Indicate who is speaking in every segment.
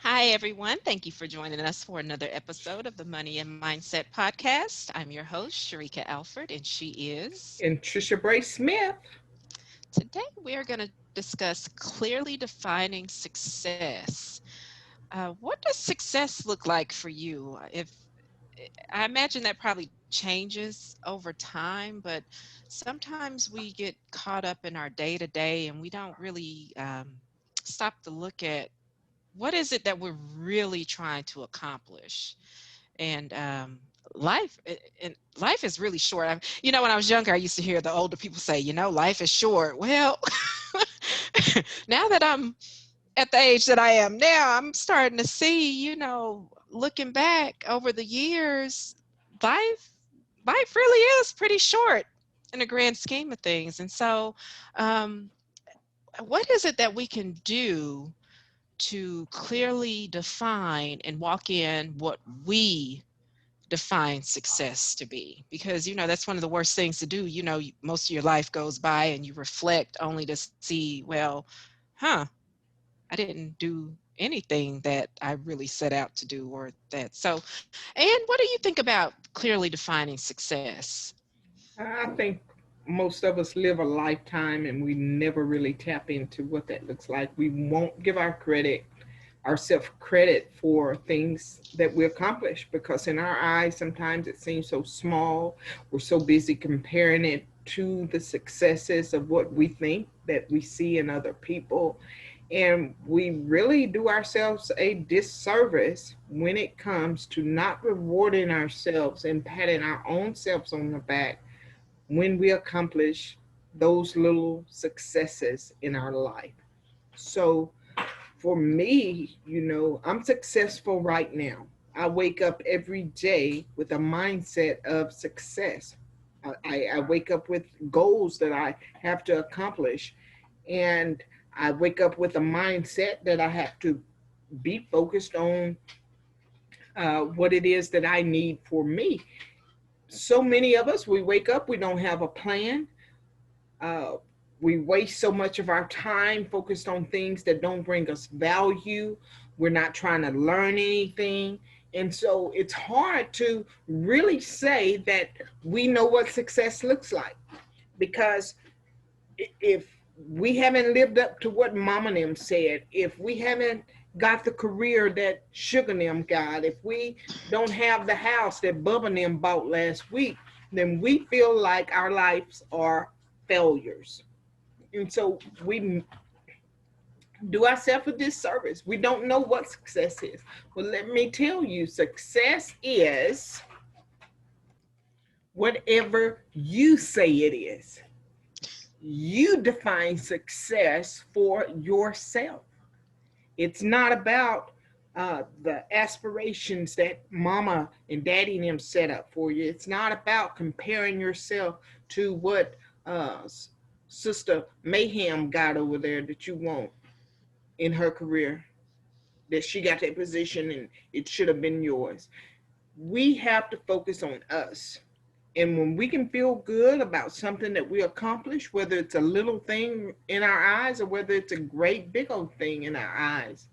Speaker 1: Hi, everyone. Thank you for joining us for another episode of the Money and Mindset Podcast. I'm your host, Sheryka Alford, and she is.
Speaker 2: And Trisha Bray Smith.
Speaker 1: Today, we are going to discuss clearly defining success. What does success look like for you? If I imagine that probably changes over time, but sometimes we get caught up in our day to day and we don't really stop to look at what is it that we're really trying to accomplish. And life is really short. When I was younger, I used to hear the older people say, life is short. Well, now that I'm at the age that I am now, I'm starting to see, looking back over the years, life life really is pretty short in the grand scheme of things. And so, um, what is it that we can do to clearly define and walk in what we define success to be? Because that's one of the worst things to do. Most of your life goes by and you reflect only to see, well, huh, I didn't do anything that I really set out to do, or that. So, and what do you think about clearly defining success?
Speaker 2: I think most of us live a lifetime and we never really tap into what that looks like. We won't give ourselves credit for things that we accomplish because in our eyes, sometimes it seems so small. We're so busy comparing it to the successes of what we think that we see in other people. And we really do ourselves a disservice when it comes to not rewarding ourselves and patting our own selves on the back when we accomplish those little successes in our life. So for me, I'm successful right now. I wake up every day with a mindset of success. I wake up with goals that I have to accomplish. And I wake up with a mindset that I have to be focused on what it is that I need for me. So many of us, we wake up, we don't have a plan. Uh, we waste so much of our time focused on things that don't bring us value. We're not trying to learn anything. And so it's hard to really say that we know what success looks like because if we haven't lived up to what mama and them said, if we haven't got the career that sugar and them got, if we don't have the house that Bubba and them bought last week, then we feel like our lives are failures. And so we do ourselves a disservice. We don't know what success is. Well, let me tell you, success is whatever you say it is. You define success for yourself. It's not about the aspirations that mama and daddy and them set up for you. It's not about comparing yourself to what Sister Mayhem got over there that you want in her career, that she got that position and it should have been yours. We have to focus on us. And when we can feel good about something that we accomplish, whether it's a little thing in our eyes or whether it's a great big old thing in our eyes,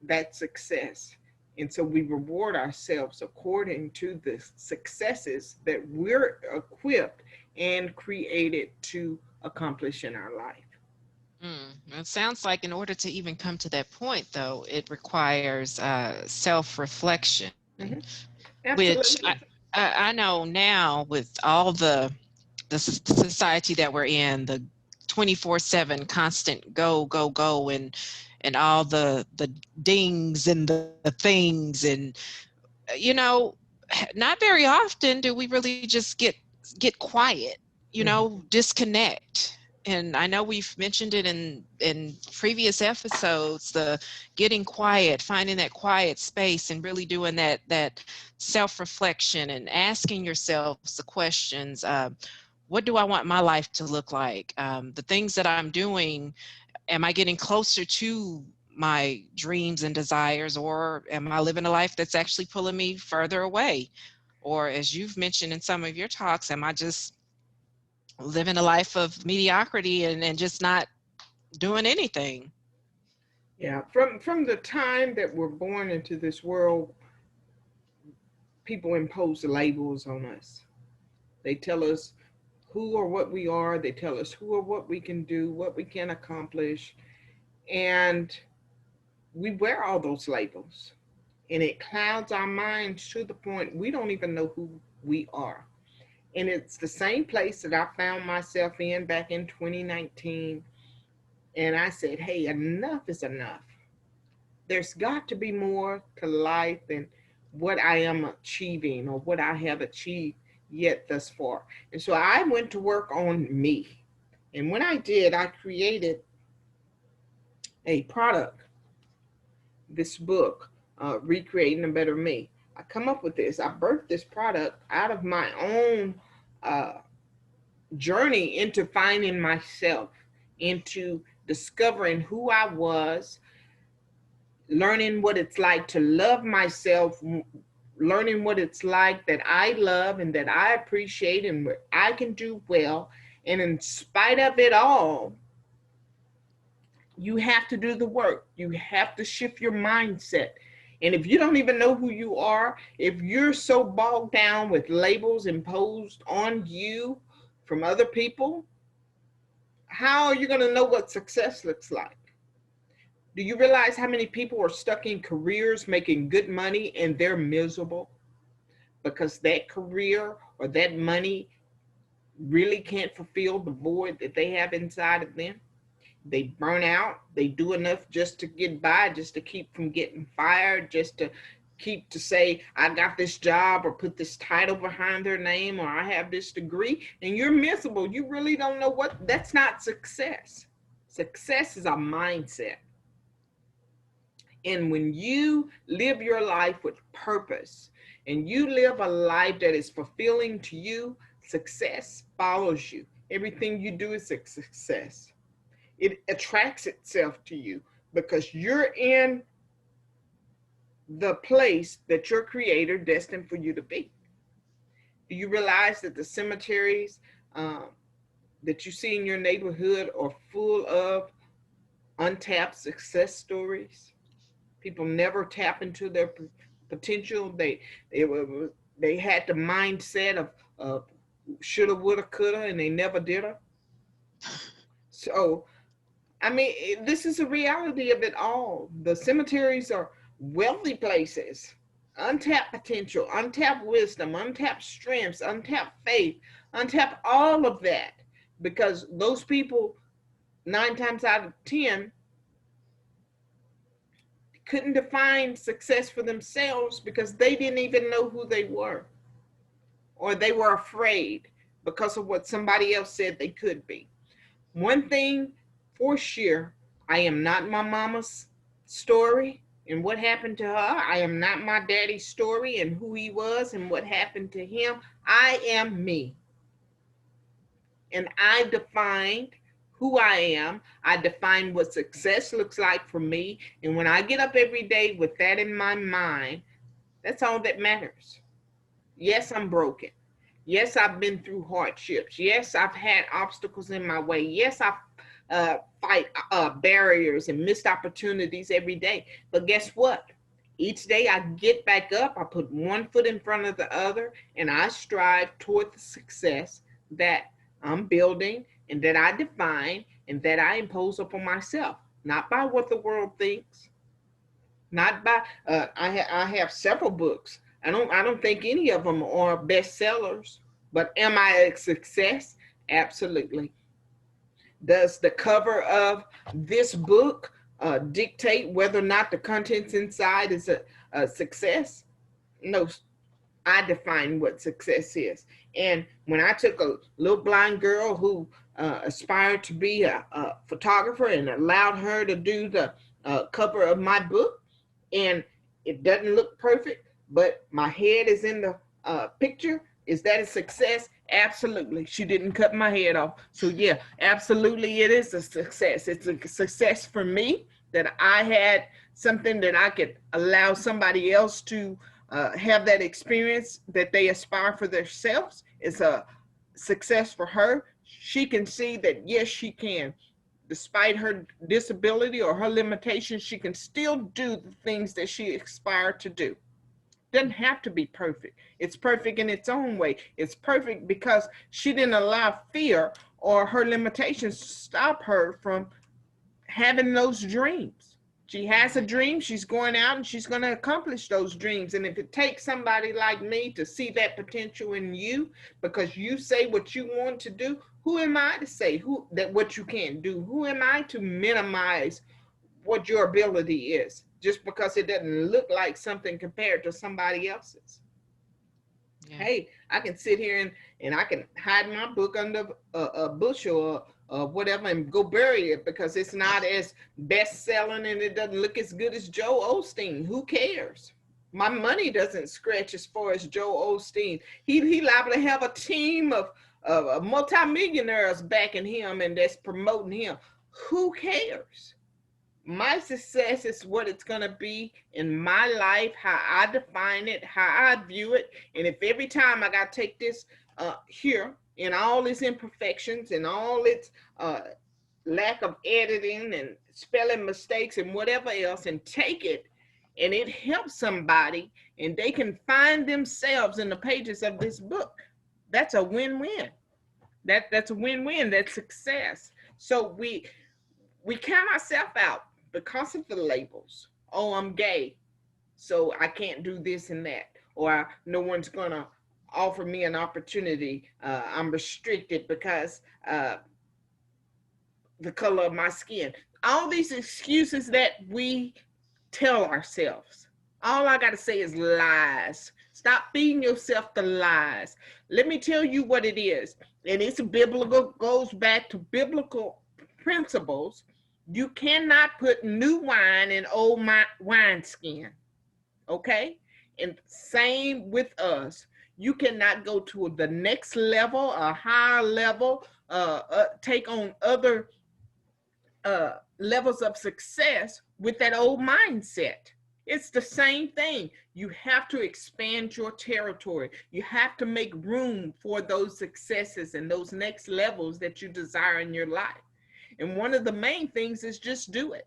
Speaker 2: that's success. And so we reward ourselves according to the successes that we're equipped and created to accomplish in our life.
Speaker 1: It sounds like in order to even come to that point, though, it requires self-reflection,
Speaker 2: Mm-hmm.
Speaker 1: which
Speaker 2: Absolutely.
Speaker 1: I know now with all the society that we're in, the 24/7 constant go go go, and all the dings and the things, and you know not very often do we really just get quiet,
Speaker 2: Mm-hmm.
Speaker 1: disconnect. And I know we've mentioned it in previous episodes, the getting quiet, finding that quiet space and really doing that self-reflection and asking yourselves the questions. What do I want my life to look like? The things that I'm doing, am I getting closer to my dreams and desires, or am I living a life that's actually pulling me further away? Or as you've mentioned in some of your talks, am I just living a life of mediocrity and just not doing anything?
Speaker 2: Yeah, from the time that we're born into this world, people impose labels on us. They tell us who or what we are. They tell us who or what we can do, what we can accomplish, and we wear all those labels, and it clouds our minds to the point we don't even know who we are. And it's the same place that I found myself in back in 2019. And I said, hey, enough is enough. There's got to be more to life than what I am achieving or what I have achieved yet thus far. And so I went to work on me. And when I did, I created a product, this book, Recreating a Better Me. I come up with this. I birthed this product out of my own uh, journey into finding myself, into discovering who I was, learning what it's like to love myself, learning what it's like that I love and that I appreciate and what I can do well. And in spite of it all, you have to do the work. You have to shift your mindset. And if you don't even know who you are, if you're so bogged down with labels imposed on you from other people, how are you going to know what success looks like? Do you realize how many people are stuck in careers making good money and they're miserable because that career or that money really can't fulfill the void that they have inside of them? They burn out. They do enough just to get by, just to keep from getting fired, just to keep to say, I got this job or put this title behind their name or I have this degree, and you're miserable. You really don't know what, that's not success. Success is a mindset. And when you live your life with purpose and you live a life that is fulfilling to you, success follows you. Everything you do is a success. It attracts itself to you because you're in the place that your creator destined for you to be. Do you realize that the cemeteries that you see in your neighborhood are full of untapped success stories? People never tap into their potential. They had the mindset of shoulda, woulda, coulda, and they never did it. So I mean, this is the reality of it all. The cemeteries are wealthy places, untapped potential, untapped wisdom, untapped strengths, untapped faith, untapped all of that. Because those people, 9 times out of 10, couldn't define success for themselves because they didn't even know who they were, or they were afraid because of what somebody else said they could be. One thing for sure, I am not my mama's story and what happened to her. I am not my daddy's story and who he was and what happened to him. I am me. And I defined who I am. I defined what success looks like for me. And when I get up every day with that in my mind, that's all that matters. Yes, I'm broken. Yes, I've been through hardships. Yes, I've had obstacles in my way. Yes, I fight barriers and missed opportunities every day. But guess what? Each day I get back up, I put one foot in front of the other, and I strive toward the success that I'm building and that I define and that I impose upon myself, not by what the world thinks, not by I have several books. I don't think any of them are bestsellers, but am I a success? Absolutely. Does the cover of this book dictate whether or not the contents inside is a success? No, I define what success is. And when I took a little blind girl who aspired to be a photographer and allowed her to do the cover of my book, and it doesn't look perfect, but my head is in the picture, is that a success? Absolutely. She didn't cut my head off. So, yeah, absolutely, it is a success. It's a success for me that I had something that I could allow somebody else to have that experience that they aspire for themselves. It's a success for her. She can see that, yes, she can. despite her disability or her limitations, she can still do the things that she aspired to do. Doesn't have to be perfect. It's perfect in its own way. It's perfect because she didn't allow fear or her limitations to stop her from having those dreams. She has a
Speaker 1: Right.
Speaker 2: dream, she's going out and she's going to accomplish those dreams. And if it takes somebody like me to see that potential in you because you say what you want to do, who am I to say who that what you can't do? Who am I to minimize what your ability is just because it doesn't look like something compared to somebody else's?
Speaker 1: Yeah.
Speaker 2: Hey, I can sit here and I can hide my book under a bushel or whatever and go bury it because it's not as best selling and it doesn't look as good as Joe Osteen. Who cares? My money doesn't scratch as far as Joe Osteen. He liable to have a team of multimillionaires backing him and that's promoting him. Who cares? My success is what it's going to be in my life, how I define it, how I view it. And if every time I got to take this here in all its imperfections and all its lack of editing and spelling mistakes and whatever else and take it and it helps somebody and they can find themselves in the pages of this book, that's a win-win. That's a win-win. That's success. So we count ourselves out because of the labels. Oh, I'm gay, so I can't do this and that, or no one's gonna offer me an opportunity. I'm restricted because the color of my skin. All these excuses that we tell ourselves. All I got to say is lies. Stop feeding yourself the lies. Let me tell you what it is. And it's biblical, goes back to biblical principles. You cannot put new wine in old wineskin. Okay? And same with us. You cannot go to the next level, a higher level, take on other levels of success with that old mindset. It's the same thing. You have to expand your territory. You have to make room for those successes and those next levels that you desire in your life. And one of the main things is just do it.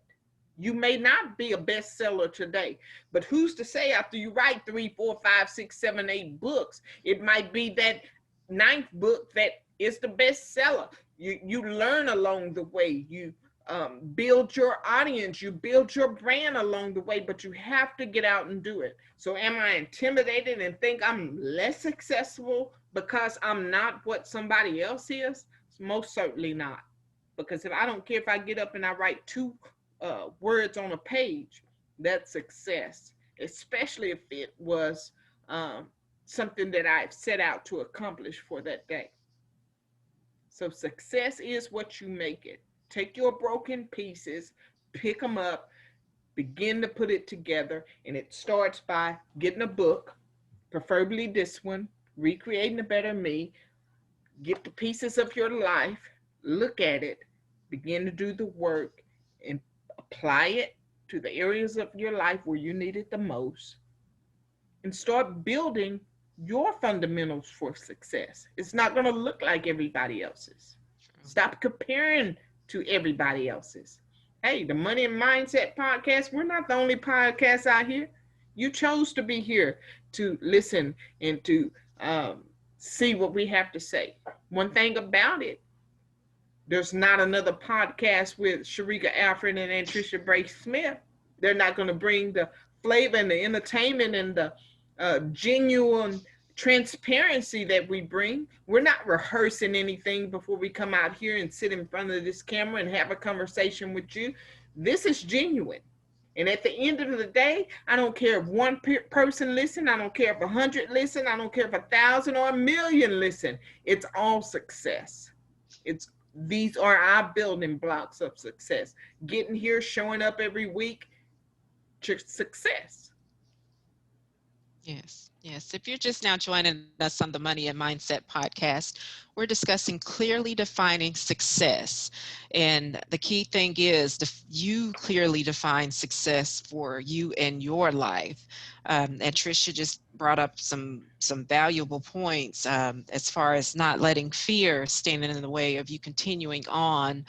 Speaker 2: You may not be a bestseller today, but who's to say after you write 3, 4, 5, 6, 7, 8 books, it might be that ninth book that is the bestseller. You learn along the way. You build your audience, you build your brand along the way, but you have to get out and do it. So am I intimidated and think I'm less successful because I'm not what somebody else is? Most certainly not. Because if I don't care if I get up and I write 2 words on a page, that's success, especially if it was something that I've set out to accomplish for that day. So success is what you make it. Take your broken pieces, pick them up, begin to put it together, and it starts by getting a book, preferably this one, Recreating a Better Me. Get the pieces of your life, look at it, begin to do the work, and apply it to the areas of your life where you need it the most, and start building your fundamentals for success. It's not going to look like everybody else's.
Speaker 1: True.
Speaker 2: Stop comparing to everybody else's. Hey, the Money and Mindset podcast, we're not the only podcast out here. You chose to be here to listen and to see what we have to say. One thing about it, there's not another podcast with Sheryka, Alford, and Anntricia Bray Smith. They're not going to bring the flavor and the entertainment and the genuine transparency that we bring. We're not rehearsing anything before we come out here and sit in front of this camera and have a conversation with you. This is genuine. And at the end of the day, I don't care if one person listen. I don't care if 100 listen. I don't care if 1,000 or 1,000,000 listen. It's all success. These are our building blocks of success. Getting here, showing up every week, success.
Speaker 1: Yes, yes. If you're just now joining us on the Money and Mindset podcast, we're discussing clearly defining success. And the key thing is you clearly define success for you and your life. And Tricia just brought up some valuable points as far as not letting fear stand in the way of you continuing on.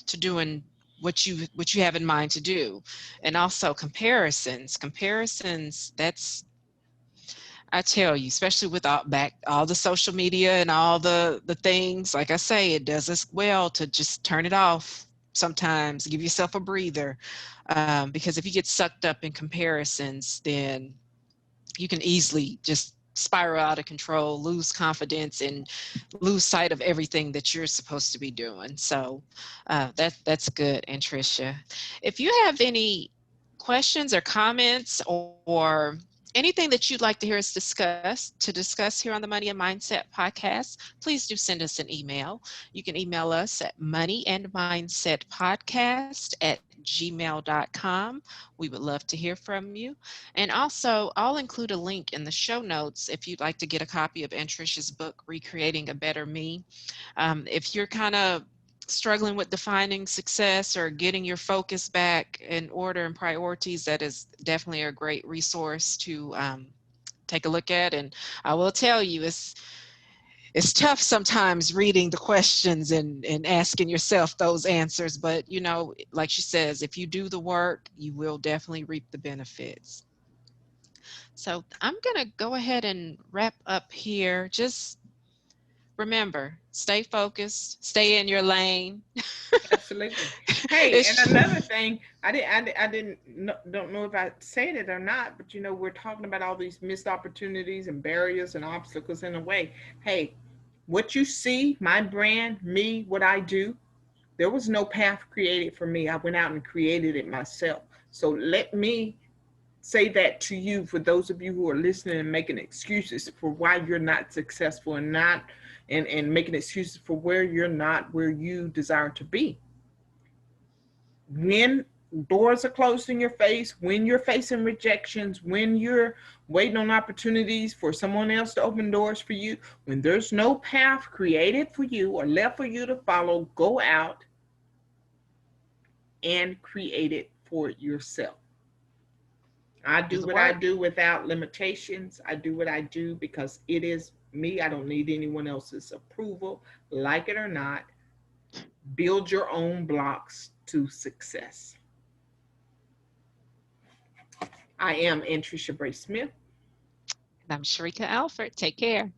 Speaker 1: to doing what you have in mind to do. And also comparisons, that's, I tell you, especially with all the social media and all the things, like I say, it does us well to just turn it off sometimes, give yourself a breather. Because if you get sucked up in comparisons, then you can easily just spiral out of control, lose confidence, and lose sight of everything that you're supposed to be doing. So that's good, Anntricia. If you have any questions or comments or anything that you'd like to hear us discuss here on the Money and Mindset podcast, please do send us an email. You can email us at moneyandmindsetpodcast@gmail.com. We would love to hear from you. And also, I'll include a link in the show notes if you'd like to get a copy of Anntricia's book, Recreating a Better Me. If you're kind of struggling with defining success or getting your focus back in order and priorities, that is definitely a great resource to take a look at. And I will tell you, it's tough sometimes reading the questions and asking yourself those answers. But, like she says, if you do the work, you will definitely reap the benefits. So I'm going to go ahead and wrap up here. Just remember, stay focused, stay in your lane.
Speaker 2: Absolutely. Hey, and
Speaker 1: It's,
Speaker 2: another thing, I didn't don't know if I said it or not, but we're talking about all these missed opportunities and barriers and obstacles in the way. Hey, what you see, my brand, me, what I do, there was no path created for me. I went out and created it myself. So let me say that to you, for those of you who are listening and making excuses for why you're not successful and not and making excuses for where you're not where you desire to be. When doors are closed in your face, when you're facing rejections, when you're waiting on opportunities for someone else to open doors for you, when there's no path created for you or left for you to follow, go out and create it for yourself. I
Speaker 1: do
Speaker 2: do
Speaker 1: the
Speaker 2: what I
Speaker 1: work.
Speaker 2: do without limitations. I do what I do because it is me. I don't need anyone else's approval, like it or not. Build your own blocks to success. I am Anntricia Bray Smith.
Speaker 1: And I'm Sheryka Alford. Take care.